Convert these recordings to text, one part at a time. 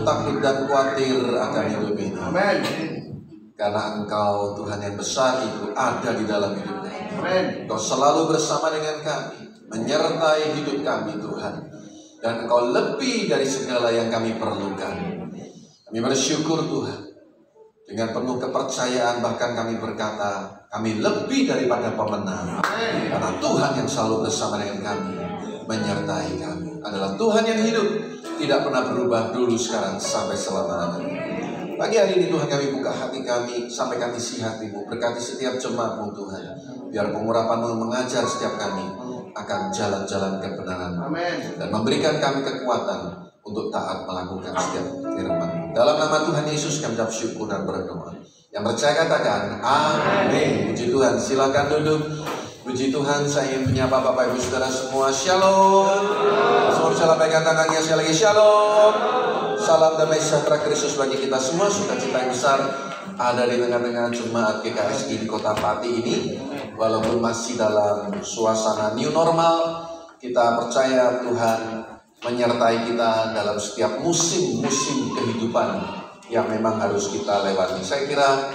takut dan khawatir akan hidup ini. Amin. Karena Engkau Tuhan yang besar itu ada di dalam hidup kami. Amin. Engkau selalu bersama dengan kami, menyertai hidup kami Tuhan. Dan Engkau lebih dari segala yang kami perlukan. Kami bersyukur Tuhan. Dengan penuh kepercayaan bahkan kami berkata, kami lebih daripada pemenang. Karena Tuhan yang selalu bersama dengan kami, menyertai kami. Adalah Tuhan yang hidup, tidak pernah berubah dulu, sekarang, sampai selama-lamanya. Pagi hari ini Tuhan kami buka hati kami, sampaikan isi hati-Mu, berkati setiap jemaat-Mu Tuhan. Biar pengurapan-Mu mengajar setiap kami akan jalan-jalan kebenaran, dan memberikan kami kekuatan untuk taat melakukan setiap firman. Dalam nama Tuhan Yesus kami ucap syukur dan berdoa. Yang percaya katakan amin. Puji Tuhan, silakan duduk. Puji Tuhan, saya ingin menyapa Bapak Ibu Saudara semua. Shalom. Semua bisa lambaikan tangannya sekali lagi. Shalom. Salam damai sejahtera Kristus bagi kita semua. Sukacita yang besar ada di tengah-tengah jemaat GKSI di Kota Pati ini. Walaupun masih dalam suasana new normal, kita percaya Tuhan menyertai kita dalam setiap musim-musim kehidupan yang memang harus kita lewati. Saya kira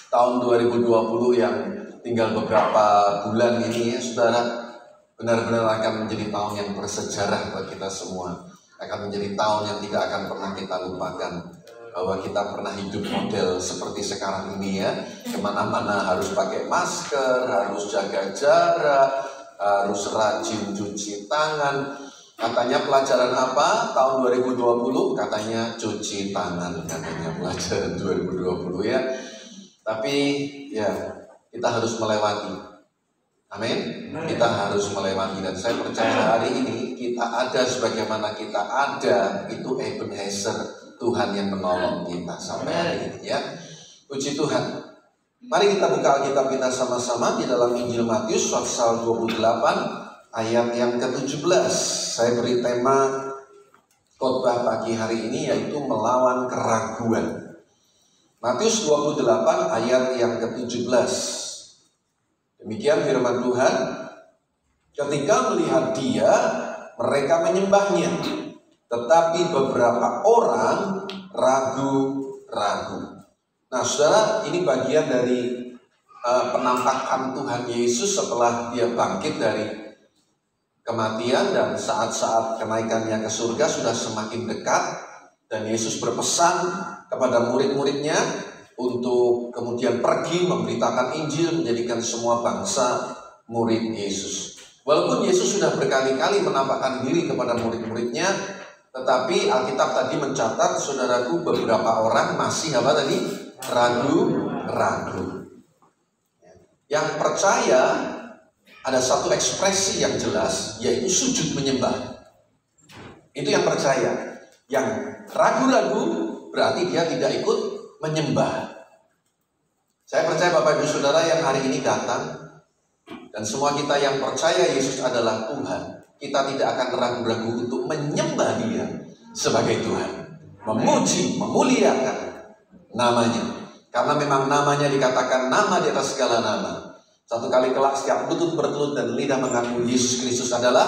tahun 2020 yang tinggal beberapa bulan ini ya saudara, benar-benar akan menjadi tahun yang bersejarah buat kita semua. Akan menjadi tahun yang tidak akan pernah kita lupakan, bahwa kita pernah hidup model seperti sekarang ini ya. Kemana-mana harus pakai masker, harus jaga jarak, harus rajin cuci tangan. Katanya pelajaran apa tahun 2020? Katanya cuci tangan, katanya pelajaran 2020 ya. Tapi ya kita harus melewati. Amin. Kita harus melewati, dan saya percaya hari ini kita ada sebagaimana kita ada itu Ebenezer, Tuhan yang menolong kita sampai hari ini ya. Puji Tuhan. Mari kita buka Alkitab kita sama-sama di dalam Injil Matius pasal 28 ayat yang ke-17. Saya beri tema khotbah pagi hari ini yaitu melawan keraguan. Matius 28 ayat yang ke-17. Demikian firman Tuhan. Ketika melihat Dia, mereka menyembahnya, tetapi beberapa orang ragu-ragu. Nah, saudara, ini bagian dari penampakan Tuhan Yesus setelah Dia bangkit dari kematian, dan saat-saat kenaikannya ke surga sudah semakin dekat. Dan Yesus berpesan kepada murid-muridnya untuk kemudian pergi memberitakan Injil, menjadikan semua bangsa murid Yesus. Walaupun Yesus sudah berkali-kali menampakkan diri kepada murid-muridnya, tetapi Alkitab tadi mencatat, saudaraku, beberapa orang masih apa tadi? Ragu-ragu. Yang percaya ada satu ekspresi yang jelas, yaitu sujud menyembah. Itu yang percaya. Yang ragu-ragu berarti dia tidak ikut menyembah. Saya percaya Bapak Ibu Saudara yang hari ini datang, dan semua kita yang percaya Yesus adalah Tuhan, kita tidak akan ragu-ragu untuk menyembah Dia sebagai Tuhan, memuji, memuliakan namanya. Karena memang namanya dikatakan nama di atas segala nama. Satu kali kelak setiap lutut bertelut dan lidah mengaku Yesus Kristus adalah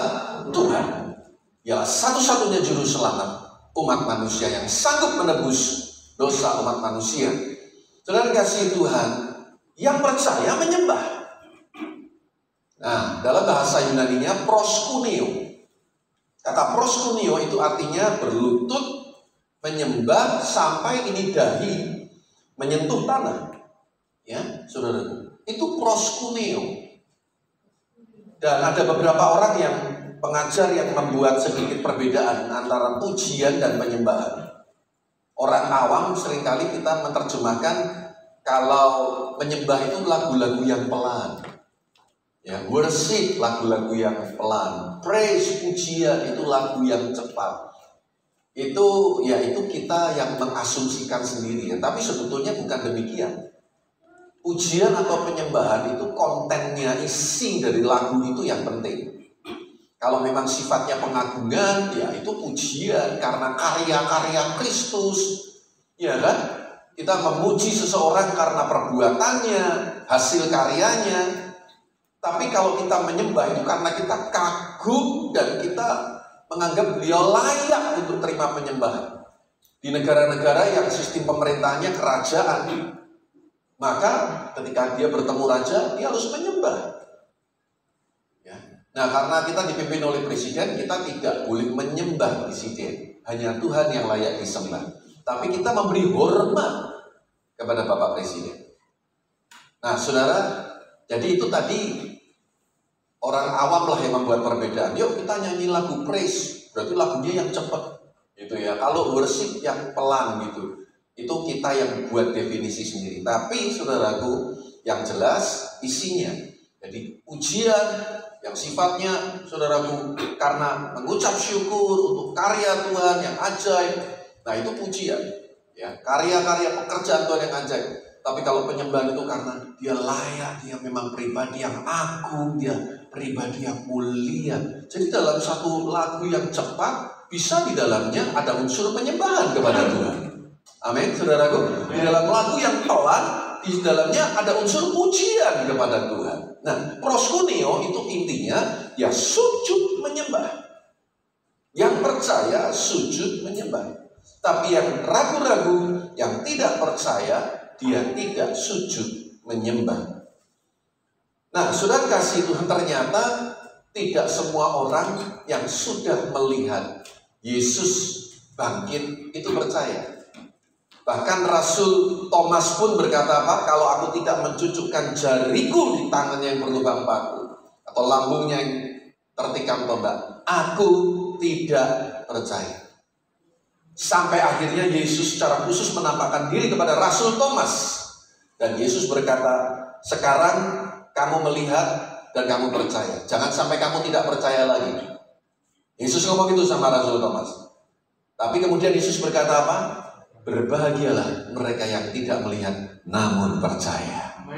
Tuhan. Ialah satu-satunya juru selamat umat manusia yang sanggup menebus dosa umat manusia. Saudara kasih Tuhan, yang percaya menyembah. Nah, dalam bahasa Yunaninya proskuneo. Kata proskuneo itu artinya berlutut, menyembah sampai ini dahi menyentuh tanah. Ya, saudara, itu proskuneo. Dan ada beberapa orang yang pengajar yang membuat sedikit perbedaan antara pujian dan penyembahan. Orang awam seringkali kita menerjemahkan kalau menyembah itu lagu-lagu yang pelan. Ya, worship lagu-lagu yang pelan. Praise, pujian itu lagu yang cepat. Itu kita yang mengasumsikan sendiri ya. Tapi sebetulnya bukan demikian. Pujian atau penyembahan itu kontennya, isi dari lagu itu yang penting. Kalau memang sifatnya pengagungan, ya itu pujian karena karya-karya Kristus, ya kan? Kita memuji seseorang karena perbuatannya, hasil karyanya. Tapi kalau kita menyembah itu karena kita kagum dan kita menganggap beliau layak untuk terima penyembahan. Di negara-negara yang sistem pemerintahnya kerajaan, maka ketika dia bertemu raja, dia harus menyembah. Ya. Nah, karena kita dipimpin oleh presiden, kita tidak boleh menyembah presiden. Hanya Tuhan yang layak disembah. Tapi kita memberi hormat kepada Bapak Presiden. Nah, saudara, jadi itu tadi orang awam lah yang membuat perbedaan. Yuk kita nyanyi lagu praise, berarti lagunya yang cepat, gitu ya. Kalau worship yang pelan gitu, itu kita yang buat definisi sendiri. Tapi saudaraku, yang jelas isinya. Jadi pujian yang sifatnya, saudaraku, karena mengucap syukur untuk karya Tuhan yang ajaib. Nah, itu pujian. Ya, karya-karya pekerjaan Tuhan yang ajaib. Tapi kalau penyembahan itu karena dia layak, dia memang pribadi yang agung, dia pribadi yang mulia. Jadi dalam satu lagu yang cepat, bisa di dalamnya ada unsur penyembahan kepada Tuhan. Amin, saudaraku. Di dalam lagu yang pelan, di dalamnya ada unsur pujian kepada Tuhan. Nah, proskuneo itu intinya ya sujud menyembah. Yang percaya sujud menyembah. Tapi yang ragu-ragu, yang tidak percaya, dia tidak sujud menyembah. Nah, saudara kasih Tuhan, ternyata tidak semua orang yang sudah melihat Yesus bangkit itu percaya. Bahkan Rasul Thomas pun berkata apa? Kalau aku tidak mencucukkan jariku di tangannya yang berlubang paku, atau lambungnya yang tertikam tombak, aku tidak percaya. Sampai akhirnya Yesus secara khusus menampakkan diri kepada Rasul Thomas. Dan Yesus berkata, sekarang kamu melihat dan kamu percaya. Jangan sampai kamu tidak percaya lagi. Yesus ngomong itu sama Rasul Thomas. Tapi kemudian Yesus berkata apa? Berbahagialah mereka yang tidak melihat namun percaya.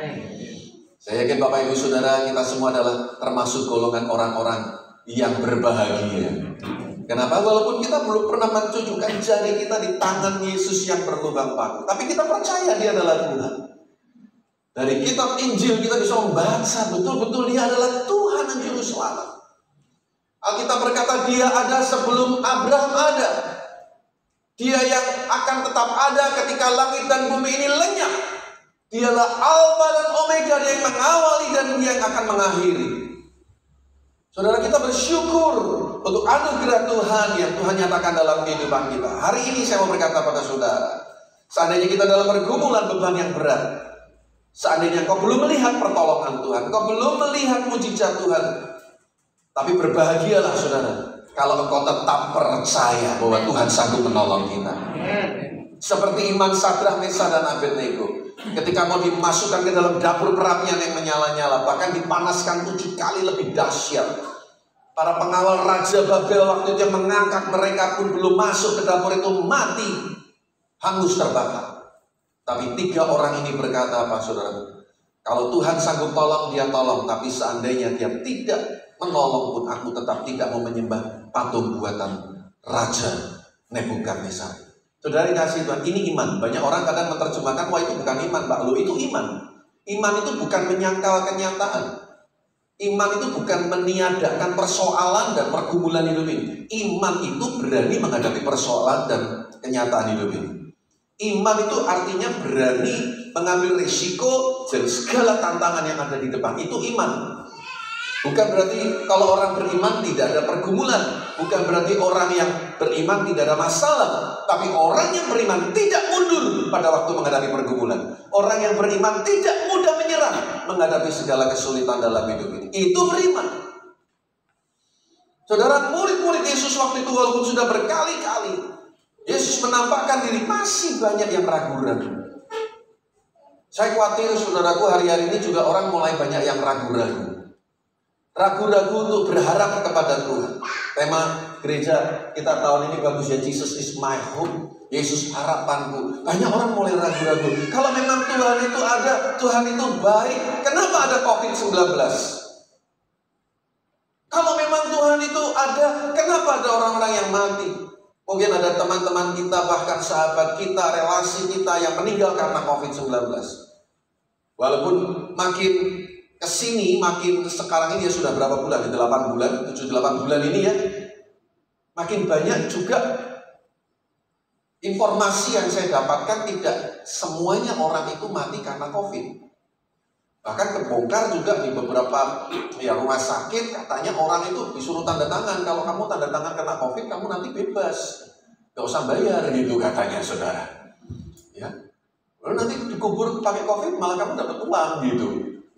Saya yakin Bapak Ibu Saudara, kita semua adalah termasuk golongan orang-orang yang berbahagia. Kenapa? Walaupun kita belum pernah mencucukkan jari kita di tangan Yesus yang berlubang paku, tapi kita percaya dia adalah Tuhan. Dari kitab Injil kita bisa membaca betul-betul dia adalah Tuhan dan Juru Selamat. Alkitab berkata dia ada sebelum Abraham ada. Dia yang akan tetap ada ketika langit dan bumi ini lenyap. Dialah Alfa dan Omega, dia yang mengawali dan dia yang akan mengakhiri. Saudara, kita bersyukur untuk anugerah Tuhan yang Tuhan nyatakan dalam kehidupan kita. Hari ini saya mau berkata pada saudara, seandainya kita dalam pergumulan beban yang berat, seandainya kau belum melihat pertolongan Tuhan, kau belum melihat mujizat Tuhan, tapi berbahagialah saudara, kalau engkau tetap percaya bahwa Tuhan sanggup menolong kita. Seperti iman Sadrak, Mesah, dan Abednego. Ketika mau dimasukkan ke dalam dapur perapian yang menyala-nyala, bahkan dipanaskan 7 kali lebih dahsyat. Para pengawal Raja Babel waktu itu yang mengangkat mereka pun belum masuk ke dapur itu mati, hangus terbakar. Tapi 3 orang ini berkata apa saudara? Kalau Tuhan sanggup tolong, dia tolong. Tapi seandainya dia tidak menolong pun, aku tetap tidak mau menyembah patung buatan Raja Nebukadnezar. Saudara kasih Tuhan, ini iman. Banyak orang kadang menerjemahkan, wah itu bukan iman Pak. Loh, itu iman. Iman itu bukan menyangkal kenyataan. Iman itu bukan meniadakan persoalan dan pergumulan hidup ini. Iman itu berani menghadapi persoalan dan kenyataan hidup ini. Iman itu artinya berani mengambil risiko dan segala tantangan yang ada di depan. Itu iman. Bukan berarti kalau orang beriman tidak ada pergumulan. Bukan berarti orang yang beriman tidak ada masalah. Tapi orang yang beriman tidak mundur pada waktu menghadapi pergumulan. Orang yang beriman tidak mudah menyerah menghadapi segala kesulitan dalam hidup ini. Itu beriman. Saudara, murid-murid Yesus waktu itu walaupun sudah berkali-kali Yesus menampakkan diri, masih banyak yang ragu-ragu. Saya khawatir saudaraku, hari-hari ini juga orang mulai banyak yang ragu-ragu. Ragu-ragu untuk berharap kepada Tuhan. Tema gereja kita tahun ini bagus ya, Jesus is my hope. Yesus harapanku. Banyak orang mulai ragu-ragu. Kalau memang Tuhan itu ada, Tuhan itu baik, kenapa ada COVID-19? Kalau memang Tuhan itu ada, kenapa ada orang-orang yang mati? Mungkin ada teman-teman kita, bahkan sahabat kita, relasi kita yang meninggal karena COVID-19. Walaupun makin kesini, makin sekarang ini ya sudah berapa bulan? 8 bulan, 7-8 bulan ini ya. Makin banyak juga Informasi yang saya dapatkan tidak semuanya orang itu mati karena COVID. Bahkan kebongkar juga di beberapa rumah sakit, katanya orang itu disuruh tanda tangan. Kalau kamu tanda tangan kena COVID, kamu nanti bebas, gak usah bayar gitu katanya, saudara. Ya, lalu nanti dikubur pakai COVID, malah kamu dapat uang gitu.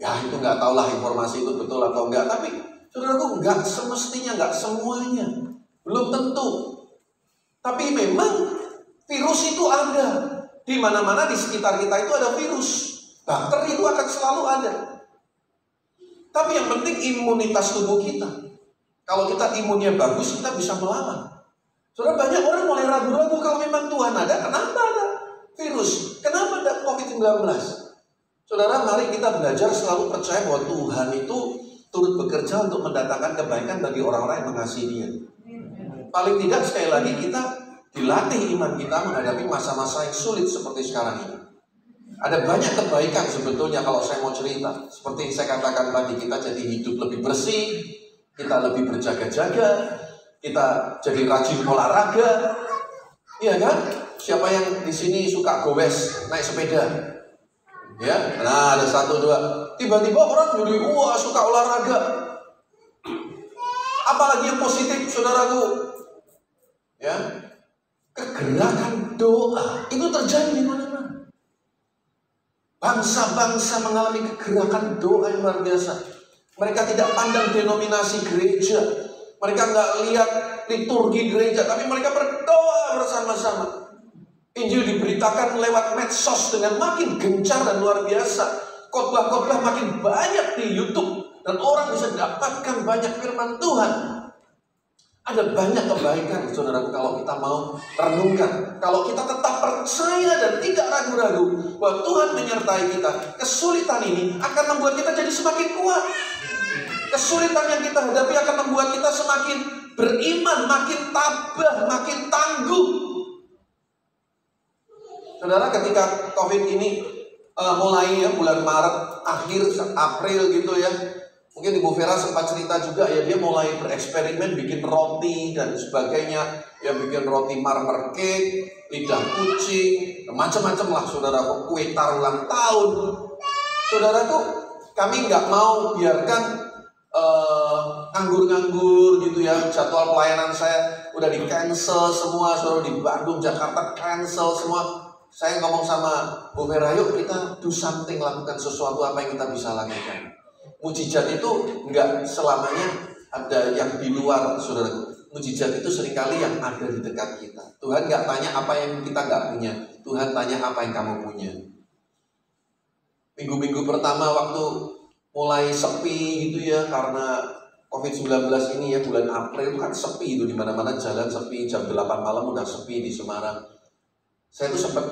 Ya itu nggak tahulah informasi itu betul atau enggak. Tapi saudaraku, nggak semestinya, nggak semuanya, belum tentu. Tapi memang virus itu ada di mana-mana, di sekitar kita itu ada virus. Bakteri itu akan selalu ada. Tapi yang penting imunitas tubuh kita. Kalau kita imunnya bagus, kita bisa melawan. Saudara, banyak orang mulai ragu-ragu kalau memang Tuhan ada, kenapa ada virus? Kenapa ada COVID-19? Saudara, mari kita belajar selalu percaya bahwa Tuhan itu turut bekerja untuk mendatangkan kebaikan bagi orang-orang yang mengasihi Dia. Paling tidak sekali lagi kita dilatih iman kita menghadapi masa-masa yang sulit seperti sekarang ini. Ada banyak kebaikan sebetulnya kalau saya mau cerita. Seperti yang saya katakan tadi, kita jadi hidup lebih bersih, kita lebih berjaga-jaga, kita jadi rajin olahraga. Iya kan? Siapa yang di sini suka gowes, naik sepeda? Ya, nah ada 1, 2. Tiba-tiba orang jadi suka olahraga. Apalagi yang positif, saudaraku. Ya, kegerakan doa itu terjadi di mana-mana. Bangsa-bangsa mengalami kegerakan doa yang luar biasa. Mereka tidak pandang denominasi gereja, mereka nggak lihat liturgi gereja, tapi mereka berdoa bersama-sama. Injil diberitakan lewat medsos dengan makin gencar dan luar biasa. Khotbah-khotbah makin banyak di YouTube, dan orang bisa dapatkan banyak firman Tuhan. Ada banyak kebaikan, saudara, kalau kita mau renungkan. Kalau kita tetap percaya dan tidak ragu-ragu bahwa Tuhan menyertai kita, kesulitan ini akan membuat kita jadi semakin kuat. Kesulitan yang kita hadapi akan membuat kita semakin beriman, makin tabah, makin tangguh. Saudara, ketika COVID ini mulai bulan Maret, akhir April gitu ya. Mungkin Ibu Vera sempat cerita juga ya, dia mulai bereksperimen bikin roti dan sebagainya. Ya bikin roti marmer cake, lidah kucing, macam-macam lah saudaraku, kue tar ulang tahun. Saudaraku, kami nggak mau biarkan nganggur-nganggur gitu ya. Jadwal pelayanan saya udah di cancel semua, saudara, di Bandung, Jakarta cancel semua. Saya ngomong sama Bu Vera, yuk kita do something, lakukan sesuatu apa yang kita bisa lakukan. Mujizat itu nggak selamanya ada yang di luar, saudara. Mujizat itu seringkali yang ada di dekat kita. Tuhan nggak tanya apa yang kita nggak punya, Tuhan tanya apa yang kamu punya. Minggu-minggu pertama waktu mulai sepi gitu ya, karena COVID-19 ini ya, bulan April kan sepi itu, di mana-mana jalan sepi, jam 8 malam udah sepi di Semarang. Saya tuh sempat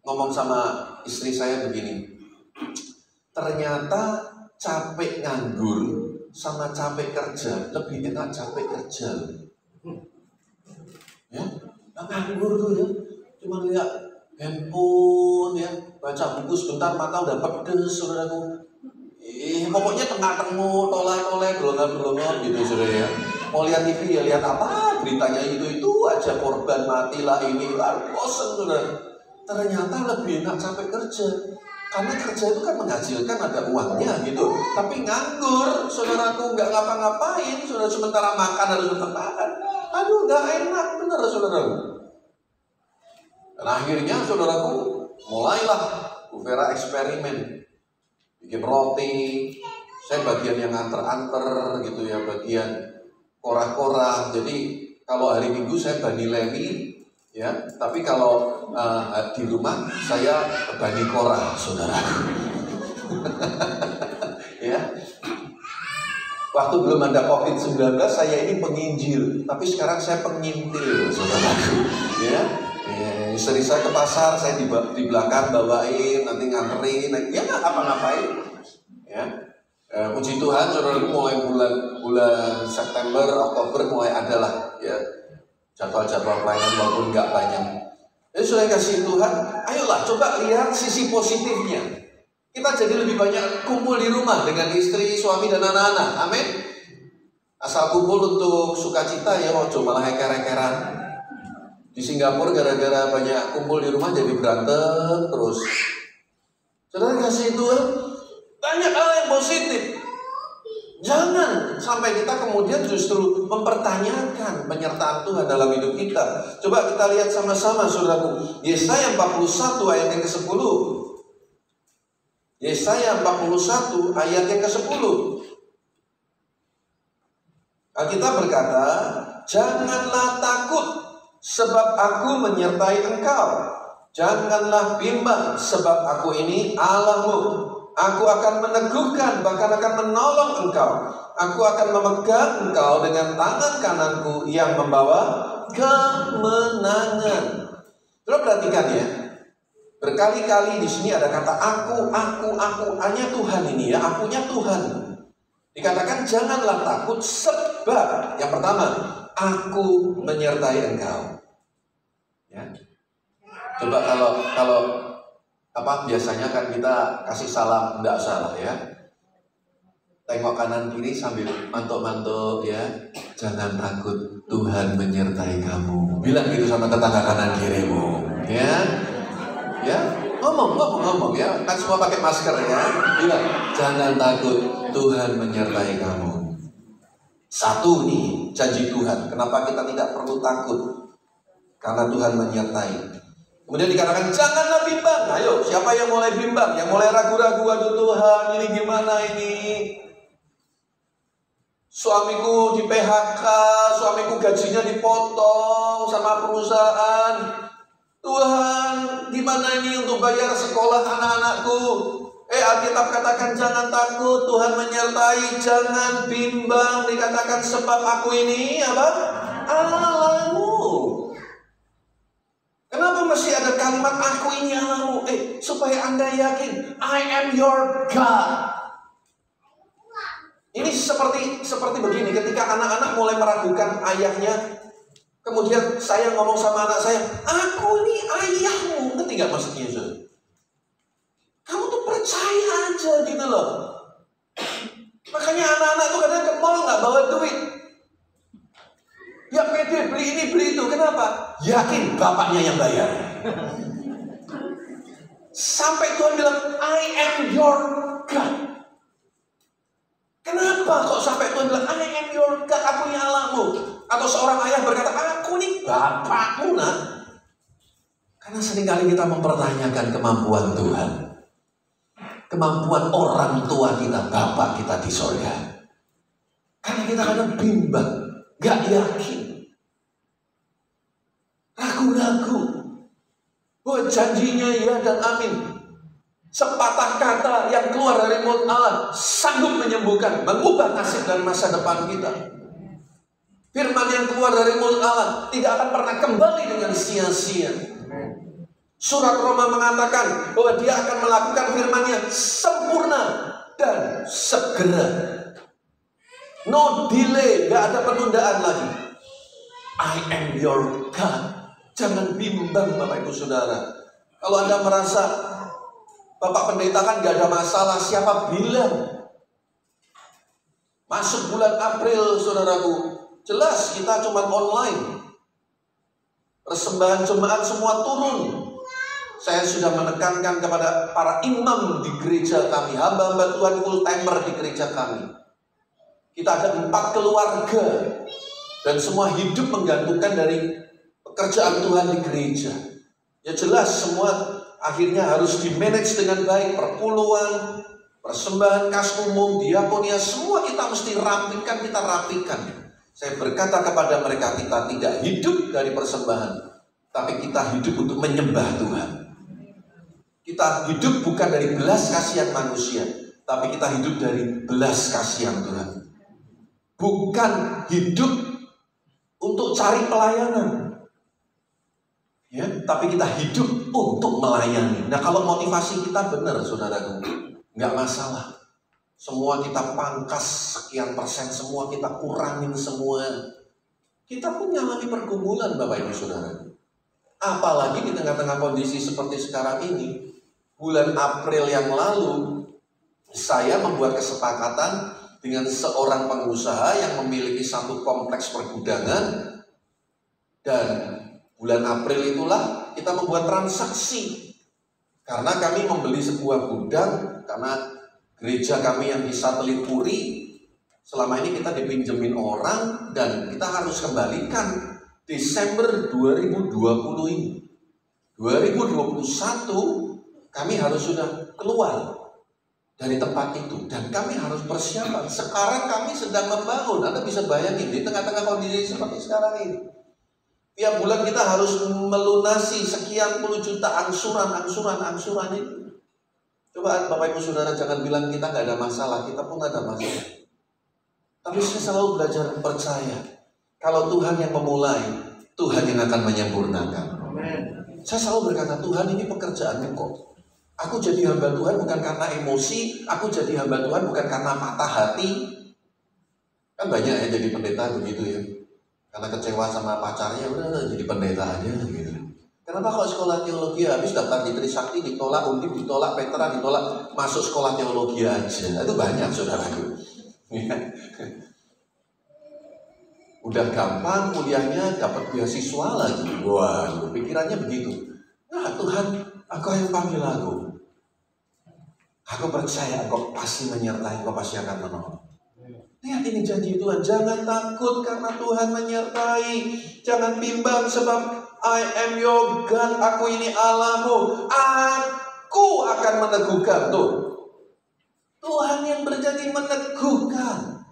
ngomong sama istri saya begini, ternyata capek nganggur sama capek kerja lebih enak capek kerja. Ya, nganggur tuh ya, cuma lihat handphone ya, baca buku sebentar mata udah pedes, saudaraku. Pokoknya tengah-tengah, toleh-toleh, gelongan-gelongan gitu, saudara ya. Mau lihat TV ya lihat apa, beritanya itu aja, korban mati lah ini, bosen, saudara. Ternyata lebih enak capek kerja. Karena kerja itu kan menghasilkan, ada uangnya gitu. Tapi nganggur, saudaraku, nggak ngapa-ngapain, saudara, sementara makan harus bertahan. Aduh, nggak enak, bener saudaraku. Dan akhirnya saudaraku, mulailah Bu Vera eksperimen, bikin roti. Saya bagian yang anter-anter gitu ya, bagian korah-korah. Jadi kalau hari Minggu saya Bani Lewi ya, tapi kalau di rumah saya Bani Korah, saudaraku. Ya. Waktu belum ada COVID-19 saya ini penginjil, tapi sekarang saya pengintil, saudaraku. Ya. Istri saya ke pasar, saya di belakang bawain, nanti nganterin, ya nggak apa-ngapain. Ya. Puji Tuhan, saudaraku, mulai bulan September, Oktober mulai adalah ya jadwal-jadwal pelayanan walaupun nggak banyak. Jadi sudah kasih Tuhan, ayolah coba lihat sisi positifnya. Kita jadi lebih banyak kumpul di rumah dengan istri, suami, dan anak-anak. Amin. Asal kumpul untuk sukacita ya, ojo malah heker-hekeran. Di Singapura gara-gara banyak kumpul di rumah jadi berantem terus. Saudara kasih Tuhan, banyak hal yang positif. Jangan sampai kita kemudian justru mempertanyakan penyertaan Tuhan dalam hidup kita. Coba kita lihat sama-sama saudaraku. Yesaya 41 ayat yang ke-10. Yesaya 41 ayat yang ke-10. Alkitab berkata, janganlah takut sebab aku menyertai engkau. Janganlah bimbang sebab aku ini Allahmu. Aku akan meneguhkan, bahkan akan menolong engkau. Aku akan memegang engkau dengan tangan kananku yang membawa kemenangan. Coba perhatikan ya. Berkali-kali di sini ada kata aku. Hanya Tuhan ini ya, akunya Tuhan. Dikatakan janganlah takut sebab yang pertama, aku menyertai engkau. Ya. Coba kalau biasanya kan kita kasih salam, enggak salah ya. Tengok kanan kiri sambil mantuk-mantuk ya. Jangan takut, Tuhan menyertai kamu. Bilang gitu sama tetangga kanan kirimu. Ya. Ya, ngomong ya. Kan semua pakai masker ya. Bilang, jangan takut, Tuhan menyertai kamu. Satu nih janji Tuhan. Kenapa kita tidak perlu takut? Karena Tuhan menyertai. Kemudian dikatakan janganlah bimbang. Ayo, siapa yang mulai bimbang? Yang mulai ragu-ragu, aduh Tuhan, ini gimana ini? Suamiku di PHK, suamiku gajinya dipotong sama perusahaan. Tuhan, gimana ini untuk bayar sekolah anak-anakku? Alkitab katakan jangan takut, Tuhan menyertai, jangan bimbang. Dikatakan sebab aku ini apa? Allahmu. Kenapa mesti ada kalimat aku ini Allahmu? Supaya Anda yakin, I am your God. Ini seperti begini, ketika anak-anak mulai meragukan ayahnya, kemudian saya ngomong sama anak saya, aku ini ayahmu. Ngerti gak maksudnya itu? Kamu tuh percaya aja gitu loh. Makanya anak-anak tuh kadang ke mall gak bawa duit. Ya pede beli ini beli itu. Kenapa? Yakin bapaknya yang bayar. Sampai Tuhan bilang I am your God. Kenapa kok sampai Tuhan bilang I am your God, aku yang Allahmu? Atau seorang ayah berkata aku nih bapakmu nak. Karena seringkali kita mempertanyakan kemampuan Tuhan, kemampuan orang tua kita, bapak kita di surga. Karena kita kadang bimbang, gak yakin, ragu-ragu bahwa janjinya ya dan amin. Sepatah kata yang keluar dari mulut Allah sanggup menyembuhkan, mengubah nasib dan masa depan kita. Firman yang keluar dari mulut Allah tidak akan pernah kembali dengan sia-sia. Surat Roma mengatakan bahwa dia akan melakukan firman-Nya sempurna dan segera. No delay, gak ada penundaan lagi. I am your God. Jangan bimbang Bapak Ibu Saudara. Kalau Anda merasa Bapak pendeta kan gak ada masalah, siapa bilang? Masuk bulan April saudaraku, jelas kita cuma online. Persembahan jemaat semua turun. Saya sudah menekankan kepada para imam di gereja kami, hamba-hamba Tuhan full timer di gereja kami. Kita ada 4 keluarga dan semua hidup menggantungkan dari pekerjaan Tuhan di gereja. Ya jelas semua akhirnya harus di-manage dengan baik. Perpuluhan, persembahan kas umum, diakonia, semua kita mesti rapikan, kita rapikan. Saya berkata kepada mereka, kita tidak hidup dari persembahan, tapi kita hidup untuk menyembah Tuhan. Kita hidup bukan dari belas kasihan manusia, tapi kita hidup dari belas kasihan Tuhan. Bukan hidup untuk cari pelayanan, ya, tapi kita hidup untuk melayani. Nah, kalau motivasi kita benar, saudaraku, nggak masalah. Semua kita pangkas sekian persen, semua kita kurangin semua. Kita pun mengalami pergumulan, Bapak Ibu Saudara. Apalagi di tengah-tengah kondisi seperti sekarang ini. Bulan April yang lalu, saya membuat kesepakatan dengan seorang pengusaha yang memiliki satu kompleks pergudangan. Dan Bulan April itulah kita membuat transaksi. Karena kami membeli sebuah gudang, karena gereja kami yang di Satelit Puri, selama ini kita dipinjemin orang dan kita harus kembalikan Desember 2020 ini. 2021 kami harus sudah keluar dari tempat itu dan kami harus persiapan. Sekarang kami sedang membangun. Anda bisa bayangin di tengah-tengah kondisi seperti sekarang ini. Tiap bulan kita harus melunasi sekian puluh juta angsuran itu. Coba Bapak Ibu Saudara jangan bilang kita nggak ada masalah, kita pun ada masalah. Tapi saya selalu belajar percaya, kalau Tuhan yang memulai, Tuhan yang akan menyempurnakan. Amen. Saya selalu berkata, Tuhan ini pekerjaanmu kok. Aku jadi hamba Tuhan bukan karena emosi, aku jadi hamba Tuhan bukan karena patah hati. Kan banyak ya jadi pendeta begitu ya. Karena kecewa sama pacarnya, udah jadi pendeta aja gitu. Kenapa kok sekolah teologi habis daftar di Trisakti ditolak, Undip ditolak, Petra ditolak, masuk sekolah teologi aja. Itu banyak saudaraku. Udah gampang kuliahnya dapat beasiswa lagi. Wah, pikirannya begitu. Nah Tuhan, Engkau yang panggil aku. Aku percaya Engkau pasti menyertai, Engkau pasti akan menolong. Lihat ini janji Tuhan, jangan takut karena Tuhan menyertai. Jangan bimbang sebab I am your God, aku ini Allahmu. Aku akan meneguhkan. Tuh, Tuhan yang berjanji meneguhkan.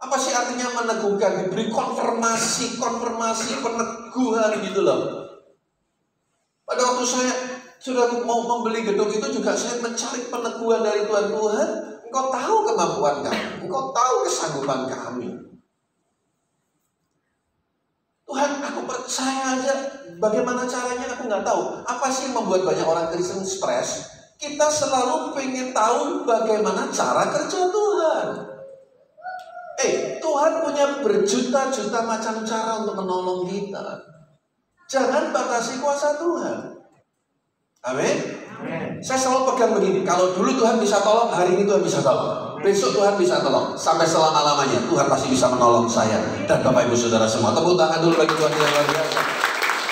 Apa sih artinya meneguhkan? Diberi konfirmasi peneguhan gitu loh. Pada waktu saya sudah mau membeli gedung itu juga saya mencari peneguhan dari Tuhan. Tuhan, Engkau tahu kemampuan kami, Engkau tahu kesanggupan kami. Tuhan, aku percaya aja. Bagaimana caranya aku nggak tahu. Apa sih yang membuat banyak orang Kristen stres? Kita selalu pengen tahu bagaimana cara kerja Tuhan. Tuhan punya berjuta-juta macam cara untuk menolong kita. Jangan batasi kuasa Tuhan. Amin. Saya selalu pegang begini. Kalau dulu Tuhan bisa tolong, hari ini Tuhan bisa tolong. Besok Tuhan bisa tolong. Sampai selama-lamanya Tuhan pasti bisa menolong saya dan Bapak Ibu Saudara semua. Tepuk tangan dulu bagi Tuhan yang luar biasa.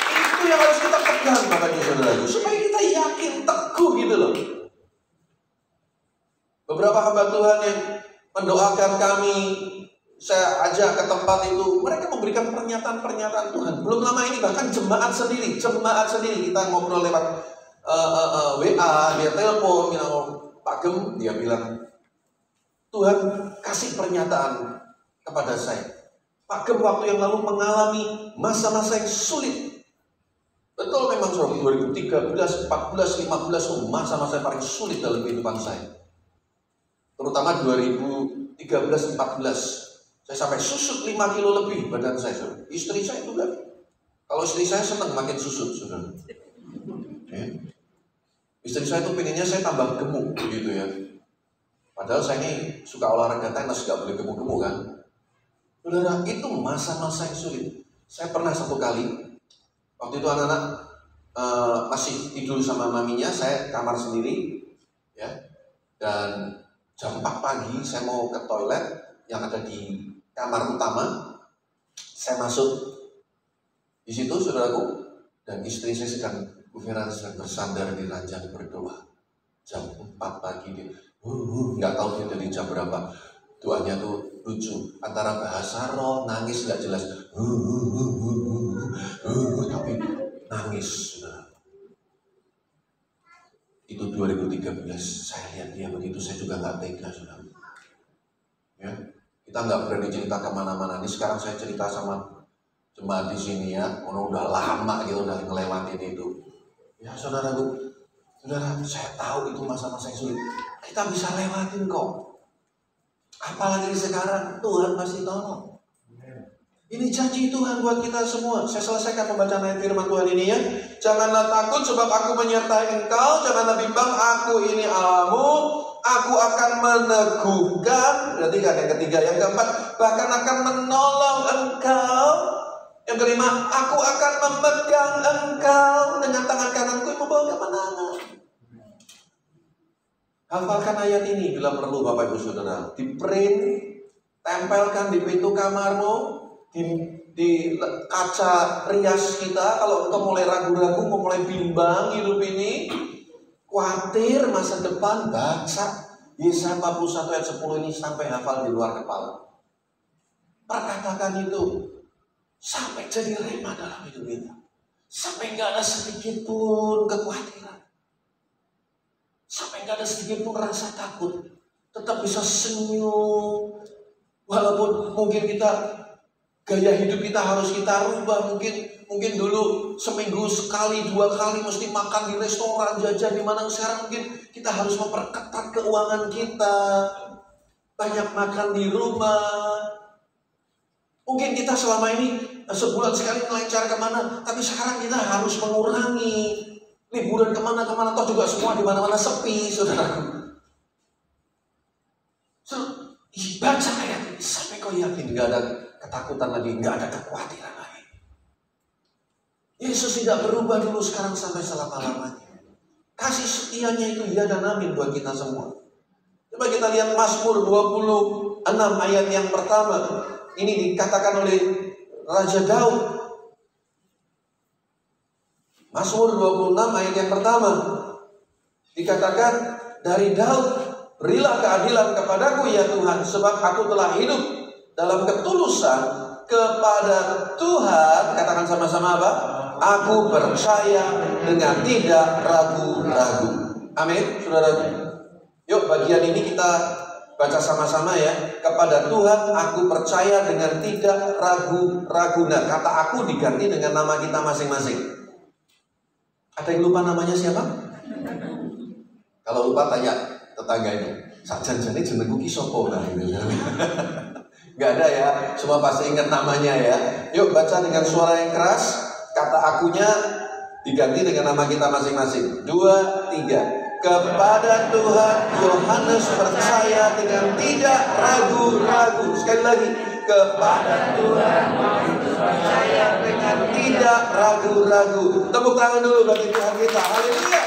Itu yang harus kita pegang Bapak Ibu Saudara, supaya kita yakin, teguh gitu loh. Beberapa hamba Tuhan yang mendoakan kami, saya ajak ke tempat itu, mereka memberikan pernyataan-pernyataan Tuhan. Belum lama ini bahkan jemaat sendiri kita ngobrol lewat WA, dia telepon, bilang, Pak Gem, dia bilang, Tuhan kasih pernyataan kepada saya. Pak Gem waktu yang lalu mengalami masa-masa yang sulit. Betul memang 2013, 14, 15 masa-masa yang paling sulit dalam kehidupan saya. Terutama 2013, 14. Saya sampai susut 5 kilo lebih badan saya. Istri saya juga. Kalau istri saya senang makin susut, saudara. Ya. Istri saya tuh pengennya saya tambah gemuk gitu ya. Padahal saya ini suka olahraga tenis, gak boleh gemuk-gemuk kan. Saudara, itu masa-masa yang sulit. Saya pernah satu kali, waktu itu anak-anak masih tidur sama maminya, saya kamar sendiri, ya. Dan jam 4 pagi saya mau ke toilet yang ada di kamar utama. Saya masuk di situ, saudaraku, dan istri saya sedang bersandar di ranjang berdoa. Jam 4 pagi dia, nggak tahu dia dari jam berapa. Doanya tuh lucu, antara bahasa roh, nangis nggak jelas, tapi nangis. Saudara. Itu 2013, saya lihat dia begitu, saya juga nggak tega, saudara. Ya, kita nggak berani cerita kemana-mana. Ini sekarang saya cerita sama jemaat di sini ya, orang udah lama gitu udah ngelewatin itu. Ya saudaraku, saudara, saya tahu itu masa-masa yang sulit. Kita bisa lewatin kok. Apalagi sekarang Tuhan pasti tolong. Ini janji Tuhan buat kita semua. Saya selesaikan pembacaan ayat firman Tuhan ini ya. Janganlah takut sebab aku menyertai engkau. Janganlah bimbang, aku ini Allahmu. Aku akan meneguhkan. Berarti kan yang ketiga, yang keempat, bahkan akan menolong engkau. Yang kelima, aku akan memegang engkau dengan tangan kananku yang membawa kemenangan. Hafalkan ayat ini bila perlu Bapak Ibu Saudara. Di print, tempelkan di pintu kamarmu, di kaca rias kita, kalau engkau mulai ragu-ragu, mau mulai bimbang hidup ini, khawatir masa depan, baca Yesaya 41 ayat 10 ini sampai hafal di luar kepala. Perkatakan itu sampai jadi rema dalam hidup kita, sampai nggak ada sedikit pun kekhawatiran, sampai nggak ada sedikit pun rasa takut, tetap bisa senyum. Walaupun mungkin gaya hidup kita harus kita rubah. Mungkin dulu seminggu sekali, 2 kali mesti makan di restoran, jajan di mana. Sekarang mungkin kita harus memperketat keuangan kita, banyak makan di rumah. Mungkin kita selama ini sebulan sekali melancar kemana, tapi sekarang kita harus mengurangi liburan kemana-kemana. Toh juga semua di mana-mana sepi, saudaraku. Baca ayat ini sampai kau yakin gak ada ketakutan lagi, gak ada kekhawatiran lagi. Yesus tidak berubah dulu, sekarang sampai selama-lamanya. Kasih setianya itu ya dan amin buat kita semua. Coba kita lihat Mazmur 26 ayat yang pertama. Ini dikatakan oleh Raja Daud. Mazmur 26 ayat yang pertama dikatakan dari Daud, berilah keadilan kepadaku ya Tuhan, sebab aku telah hidup dalam ketulusan kepada Tuhan. Katakan sama-sama apa? Aku percaya dengan tidak ragu-ragu. Amin, saudara. Yuk bagian ini kita baca sama-sama ya. Kepada Tuhan aku percaya dengan tidak ragu-ragu. Nah, kata aku diganti dengan nama kita masing-masing. Ada yang lupa namanya siapa? Kalau lupa tanya tetangganya, sajan-jane jenengku ki sapa nah ini. Gak ada ya, semua pasti ingat namanya ya. Yuk baca dengan suara yang keras. Kata akunya diganti dengan nama kita masing-masing. 2, 3. Kepada Tuhan Yohanes percaya dengan tidak ragu-ragu. Sekali lagi, kepada Tuhan Yohanes percaya dengan tidak ragu-ragu. Tepuk tangan dulu bagi Tuhan kita. Haleluya.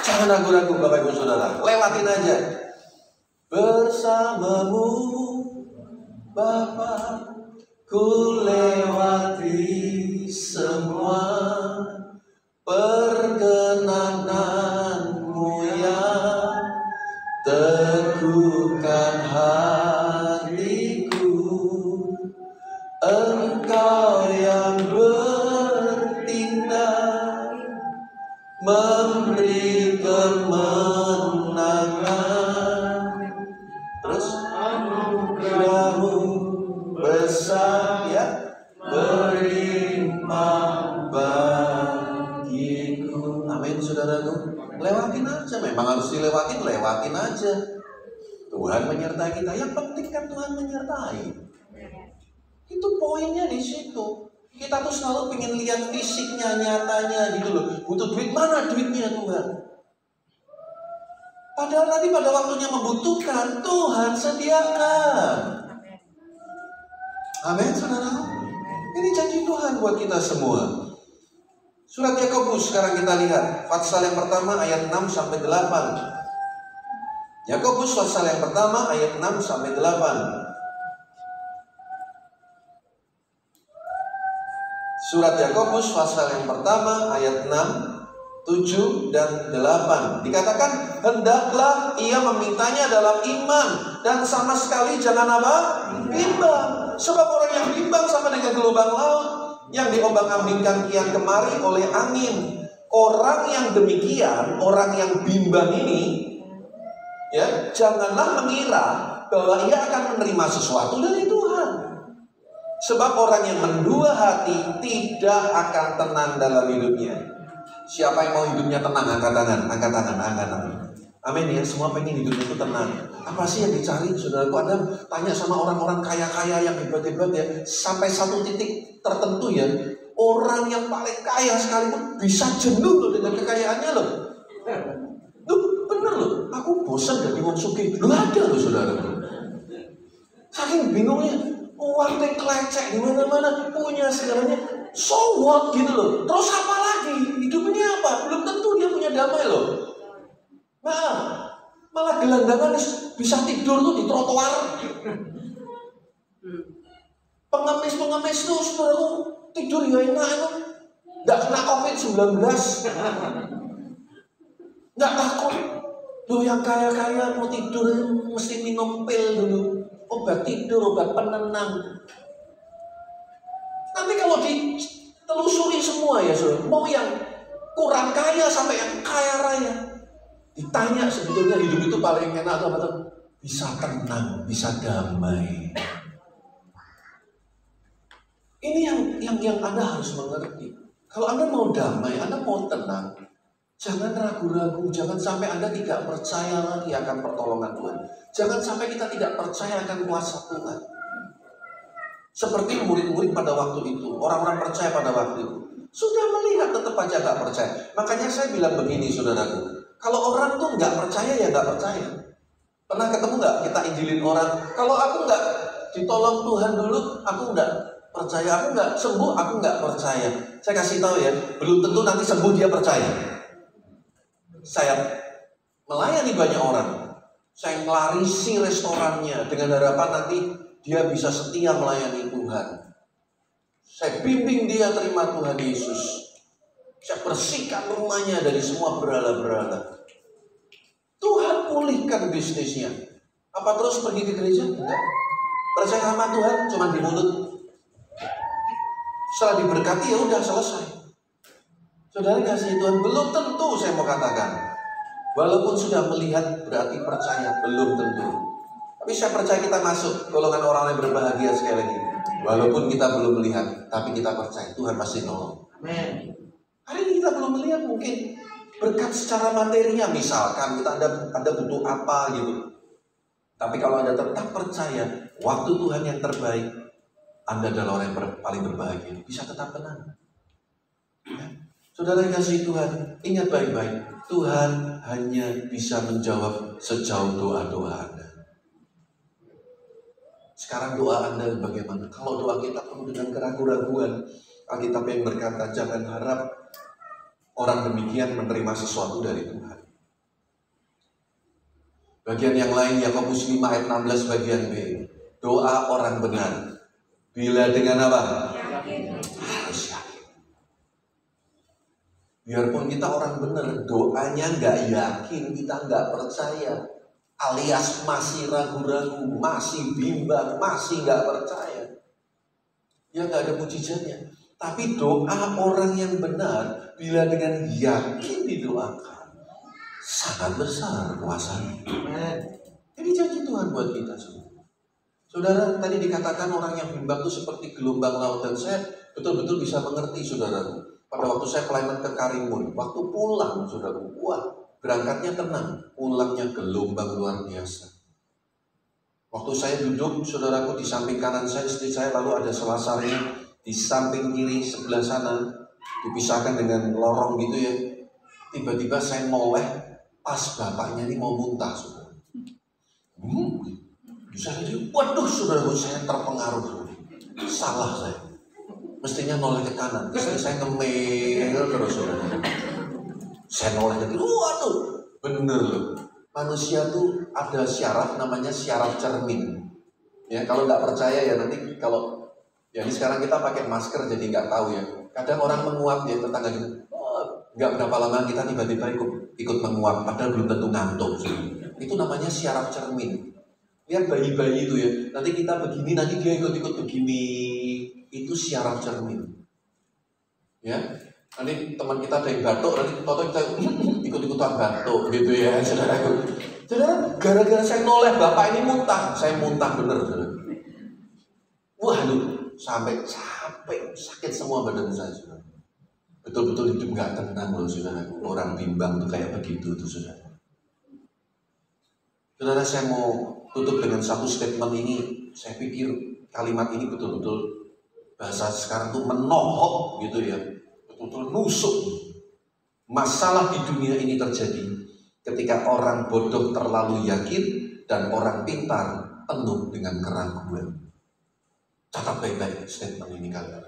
Jangan ragu-ragu Bapak Ibu Saudara, lewatin aja. Bersamamu Bapa, ku lewati semua perkenananmu yang teguhkan hatiku. Engkau yang bertindak memberi kemenangan, terus anugerahmu besar ya, berlimpah bagiku. Amin saudaraku. Lewatin aja, memang harus dilewatin, lewatin aja. Tuhan menyertai kita. Yang penting kan Tuhan menyertai. Itu poinnya di situ. Kita tuh selalu pengen lihat fisiknya, nyatanya gitu loh. Butuh duit, mana duitnya Tuhan? Padahal nanti pada waktunya membutuhkan, Tuhan sediakan. Amin, saudara. Ini janji Tuhan buat kita semua. Surat Yakobus sekarang kita lihat. Pasal yang pertama ayat 6-8. Yakobus pasal yang pertama ayat 6-8. Surat Yakobus pasal yang pertama ayat 6, 7, dan 8. Dikatakan, hendaklah ia memintanya dalam iman dan sama sekali jangan apa? Bimbang. Sebab orang yang bimbang sama dengan gelombang laut yang diombang-ambingkan kian kemari oleh angin. Orang yang demikian, orang yang bimbang ini, ya, janganlah mengira bahwa ia akan menerima sesuatu dari Tuhan. Sebab orang yang mendua hati tidak akan tenang dalam hidupnya. Siapa yang mau hidupnya tenang? Angkat tangan, angkat tangan, angkat tangan. Amin ya, semua pengen hidup itu tenang. Apa sih yang dicari, saudaraku? Anda tanya sama orang-orang kaya-kaya yang hebat-hebat ya, sampai satu titik tertentu ya, orang yang paling kaya sekalipun bisa jenuh loh dengan kekayaannya loh. Loh, bener loh, aku bosan dari wong sugih. Loh ada loh saudaraku. Saking bingungnya, uang yang kelecek di mana-mana, punya segalanya, so what gitu loh. Terus apa lagi? Hidup ini apa? Belum tentu dia punya damai loh. Nah, malah gelandangan bisa tidur tuh di trotoar. Pengemis tuh saudaraku tidur ya enak, nggak kena COVID-19, nggak takut. Loh yang kaya-kaya mau tidur mesti minum pil dulu, obat tidur, obat penenang. Nanti kalau ditelusuri semua ya saudara, mau yang kurang kaya sampai yang kaya raya, ditanya sebetulnya hidup itu paling enak atau apa? Bisa tenang, bisa damai. Ini yang Anda harus mengerti. Kalau Anda mau damai, Anda mau tenang, jangan ragu-ragu, jangan sampai Anda tidak percaya lagi akan pertolongan Tuhan. Jangan sampai kita tidak percaya akan kuasa Tuhan. Seperti murid-murid pada waktu itu, orang-orang percaya pada waktu itu, sudah melihat tetap aja gak percaya. Makanya saya bilang begini saudaraku, kalau orang tuh gak percaya ya gak percaya. Pernah ketemu gak kita injilin orang, kalau aku gak ditolong Tuhan dulu, aku gak percaya, aku gak sembuh, aku gak percaya. Saya kasih tahu ya, belum tentu nanti sembuh dia percaya. Saya melayani banyak orang, saya melarisi restorannya dengan harapan nanti dia bisa setia melayani Tuhan. Saya bimbing dia terima Tuhan Yesus. Saya bersihkan rumahnya dari semua berhala-berhala. Tuhan pulihkan bisnisnya. Apa terus pergi ke gereja? Enggak. Percaya sama Tuhan cuma di mulut. Setelah diberkati ya udah selesai. Saudara kasih Tuhan belum tentu, saya mau katakan. Walaupun sudah melihat berarti percaya, belum tentu. Tapi saya percaya kita masuk golongan orang yang berbahagia sekali lagi. Walaupun kita belum melihat, tapi kita percaya Tuhan pasti nolong. Amin. Hari ini kita belum melihat mungkin berkat secara materinya, misalkan kita ada butuh apa gitu. Tapi kalau Anda tetap percaya waktu Tuhan yang terbaik, Anda adalah orang yang paling berbahagia. Bisa tetap tenang. Ya. Saudara yang kasih Tuhan, ingat baik-baik, Tuhan hanya bisa menjawab sejauh doa-doa Anda. Sekarang doa Anda bagaimana? Kalau doa kita penuh dengan keraguan-raguan, Alkitab yang berkata, jangan harap orang demikian menerima sesuatu dari Tuhan. Bagian yang lain, Yakobus 5 ayat 16 bagian B. Doa orang benar. Bila dengan apa? Harus yakin. Biarpun kita orang benar, doanya nggak yakin, kita nggak percaya, alias masih ragu-ragu, masih bimbang, masih nggak percaya, ya nggak ada mujizatnya. Tapi doa orang yang benar, bila dengan yakin didoakan, sangat besar kuasanya. Ini janji Tuhan buat kita semua. Saudara, tadi dikatakan orang yang bimbang itu seperti gelombang laut, dan saya betul-betul bisa mengerti saudaraku. Pada waktu saya pelayanan ke Karimun, waktu pulang saudaraku, wah berangkatnya tenang, pulangnya gelombang luar biasa. Waktu saya duduk, saudaraku, di samping kanan saya istri saya, lalu ada selasarnya di samping kiri sebelah sana, dipisahkan dengan lorong gitu ya. Tiba-tiba saya noleh, pas bapaknya ini mau muntah, saudara. Saya jadi, waduh saudaraku, saya terpengaruh. Salah saya. Mestinya noleh ke kanan. Istri saya ngemil terus, saudara. Saya noleh ke kiri, waduh, bener loh. Manusia tuh ada syaraf namanya syaraf cermin. Ya, kalau nggak percaya ya nanti kalau ya ini sekarang kita pakai masker jadi nggak tahu ya. Kadang orang menguap ya tetangga gitu. Nggak berapa lama kita tiba-tiba ikut menguap padahal belum tentu ngantuk. Itu namanya syaraf cermin. Lihat bayi-bayi itu ya. Nanti kita begini, nanti dia ikut-ikut begini. Itu syaraf cermin. Ya. Nanti teman kita ada yang batuk, nanti kita ikut-ikutan batuk gitu ya, saudaraku. Saudara, gara-gara saya noleh bapak ini muntah, saya muntah bener, saudara. Waduh, sampai capek, sakit semua badan saya, saudara. Betul-betul hidup nggak tenang loh, saudaraku. Orang bimbang tuh kayak begitu tuh, saudara. Saudara, saya mau tutup dengan satu statement ini. Saya pikir kalimat ini betul-betul bahasa sekarang tuh menohok gitu ya. Betul nusuk. Masalah di dunia ini terjadi ketika orang bodoh terlalu yakin dan orang pintar penuh dengan keraguan. Catat baik-baik statement ini kalian.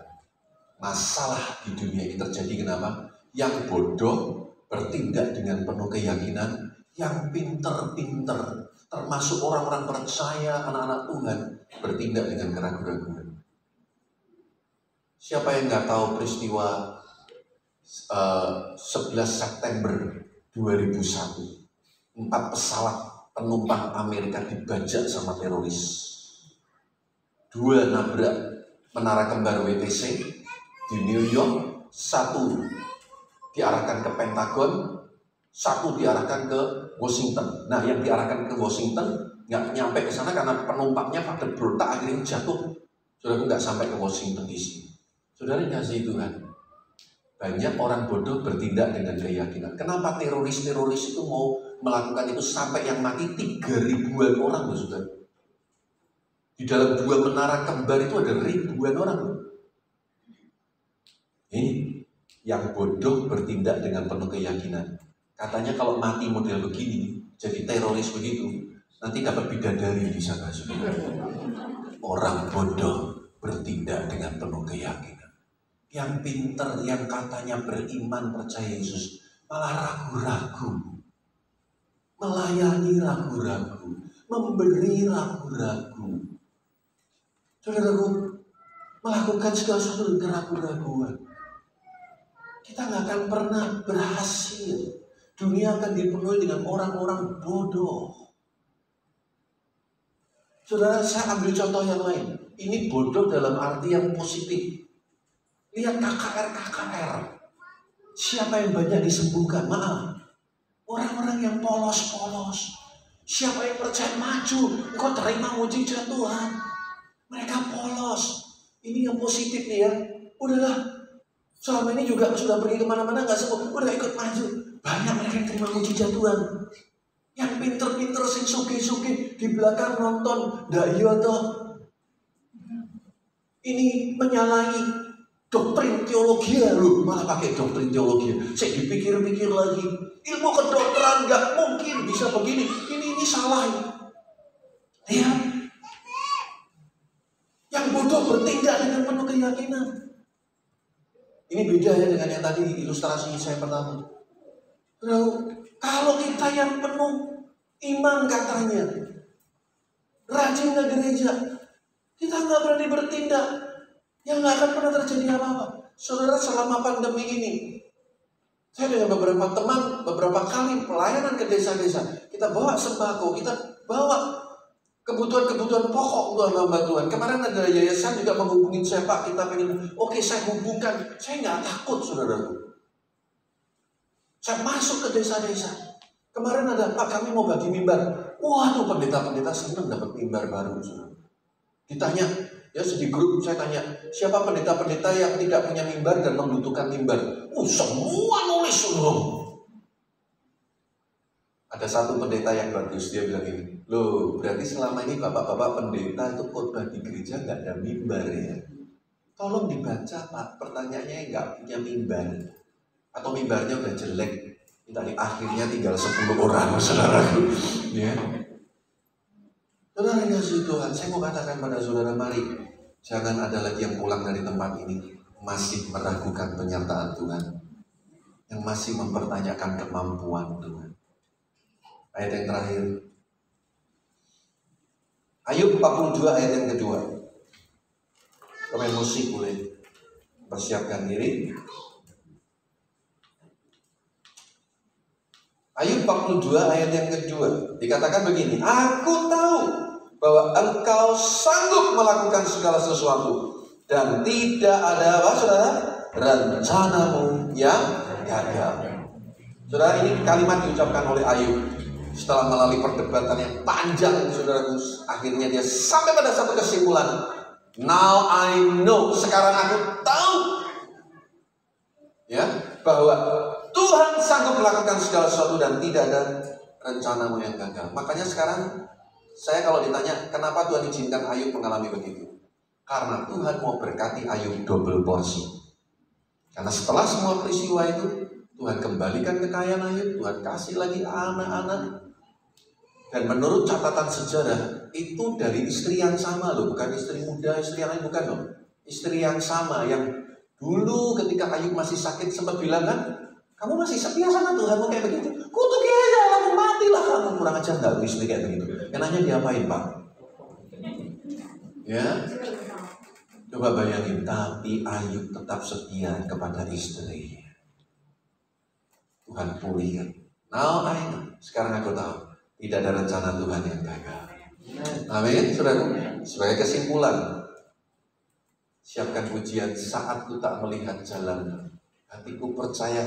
Masalah di dunia ini terjadi kenapa? Yang bodoh bertindak dengan penuh keyakinan, yang pintar-pintar termasuk orang-orang percaya, anak-anak Tuhan bertindak dengan keraguan-keraguan. Siapa yang nggak tahu peristiwa 11 September 2001, 4 pesawat penumpang Amerika dibajak sama teroris. 2 nabrak menara kembar WTC di New York, 1 diarahkan ke Pentagon, 1 diarahkan ke Washington. Nah, yang diarahkan ke Washington nggak nyampe ke sana karena penumpangnya pada berontak akhirnya jatuh. Saudara nggak sampai ke Washington DC. Saudara kasih Tuhan, banyak orang bodoh bertindak dengan keyakinan. Kenapa teroris-teroris itu mau melakukan itu sampai yang mati 3.000-an orang loh, saudara. Di dalam 2 menara kembar itu ada ribuan orang loh. Ini yang bodoh bertindak dengan penuh keyakinan. Katanya kalau mati model begini, jadi teroris begitu, nanti dapat bidadari di sana. Orang bodoh bertindak dengan penuh keyakinan. Yang pintar, yang katanya beriman percaya Yesus, malah ragu-ragu, melayani ragu-ragu, memberi ragu-ragu. Saudaraku, melakukan segala sesuatu dengan keraguan-raguan, kita nggak akan pernah berhasil. Dunia akan dipenuhi dengan orang-orang bodoh. Saudara, saya ambil contoh yang lain. Ini bodoh dalam arti yang positif. Lihat KKR. Siapa yang banyak disembuhkan? Maaf, orang-orang yang polos-polos. Siapa yang percaya maju, engkau terima mujizat Tuhan. Mereka polos. Ini yang positif nih ya. Udahlah, selama ini juga sudah pergi kemana-mana gak sembuh, udah ikut maju. Banyak mereka yang terima mujizat Tuhan. Yang pinter-pinter sing suki-suki di belakang nonton, ndak iya toh. Ini menyalahi doktrin teologi loh, malah pakai doktrin teologi. Saya dipikir-pikir lagi, ilmu kedokteran nggak mungkin bisa begini. Ini salah ya. Lihat, yang bodoh bertindak dengan penuh keyakinan. Ini beda ya dengan yang tadi ilustrasi saya pertama. Kalau kita yang penuh iman katanya, rajin ke gereja, kita nggak berani bertindak, yang nggak akan pernah terjadi apa-apa. Saudara, selama pandemi ini, saya dengan beberapa teman, beberapa kali pelayanan ke desa-desa, kita bawa sembako, kita bawa kebutuhan-kebutuhan pokok untuk hamba Tuhan. Kemarin ada yayasan juga menghubungin saya, Pak, kita pengen, oke saya hubungkan. Saya nggak takut, saudaraku. Saya masuk ke desa-desa. Kemarin ada, Pak, kami mau bagi mimbar. Waduh, pendeta-pendeta senang dapat mimbar baru, saudara. Ditanya, ya di grup saya tanya, siapa pendeta-pendeta yang tidak punya mimbar dan membutuhkan mimbar? Semua nulis, saudara. Ada satu pendeta yang bagus, dia bilang ini, loh, berarti selama ini bapak-bapak pendeta itu khotbah di gereja nggak ada mimbar ya? Tolong dibaca, Pak, pertanyaannya nggak punya mimbar. Atau mimbarnya udah jelek, tadi akhirnya tinggal 10 orang, saudaraku. Ya. Saudara yang kasih Tuhan, saya mau katakan pada saudara, mari jangan ada lagi yang pulang dari tempat ini masih meragukan penyertaan Tuhan, yang masih mempertanyakan kemampuan Tuhan. Ayat yang terakhir, Ayub 42 ayat yang kedua. Pemain musik boleh persiapkan diri. Ayub 42 ayat yang kedua dikatakan begini, aku tahu bahwa engkau sanggup melakukan segala sesuatu dan tidak ada apa, saudara, rencanamu yang gagal. Saudara, ini kalimat diucapkan oleh Ayub setelah melalui perdebatan yang panjang, saudaraku. Akhirnya dia sampai pada satu kesimpulan, now I know, sekarang aku tahu ya, bahwa Tuhan sanggup melakukan segala sesuatu dan tidak ada rencanamu yang gagal. Makanya sekarang saya kalau ditanya kenapa Tuhan izinkan Ayub mengalami begitu, karena Tuhan mau berkati Ayub double porsi. Karena setelah semua peristiwa itu, Tuhan kembalikan kekayaan Ayub, Tuhan kasih lagi anak-anak. Dan menurut catatan sejarah, itu dari istri yang sama loh, bukan istri muda, istri yang lain, bukan loh. Istri yang sama yang dulu ketika Ayub masih sakit sempat bilang kan, kamu masih setia sama Tuhanmu kayak begitu, kutuki aja, lalu matilah kamu. Kurang ajar nggak istri kayak begitu? Yang nanya diapain, Pak? Ya, Coba bayangin, tapi Ayub tetap setia kepada istri. Tuhan pulihkan. Now I know. Sekarang aku tahu, tidak ada rencana Tuhan yang gagal. Amin, saudara. Sebagai kesimpulan, siapkan pujian saat ku tak melihat jalan. Hatiku percaya.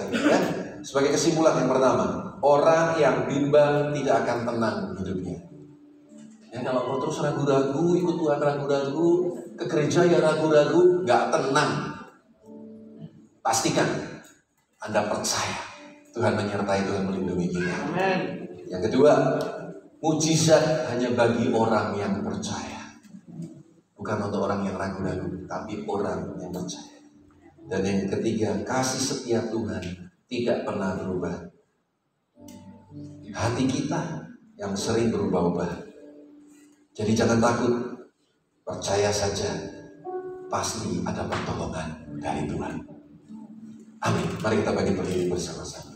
Ya. Sebagai kesimpulan yang pertama, orang yang bimbang tidak akan tenang hidupnya. Ya, kalau kau terus ragu-ragu, ikut Tuhan ragu-ragu, ke gereja ya ragu-ragu, gak tenang. Pastikan Anda percaya Tuhan menyertai, Tuhan melindungi kita. Amen. Yang kedua, mujizat hanya bagi orang yang percaya. Bukan untuk orang yang ragu-ragu, tapi orang yang percaya. Dan yang ketiga, kasih setia Tuhan tidak pernah berubah. Hati kita yang sering berubah-ubah. Jadi jangan takut, percaya saja, pasti ada pertolongan dari Tuhan. Amin. Mari kita bagi berdiri bersama-sama.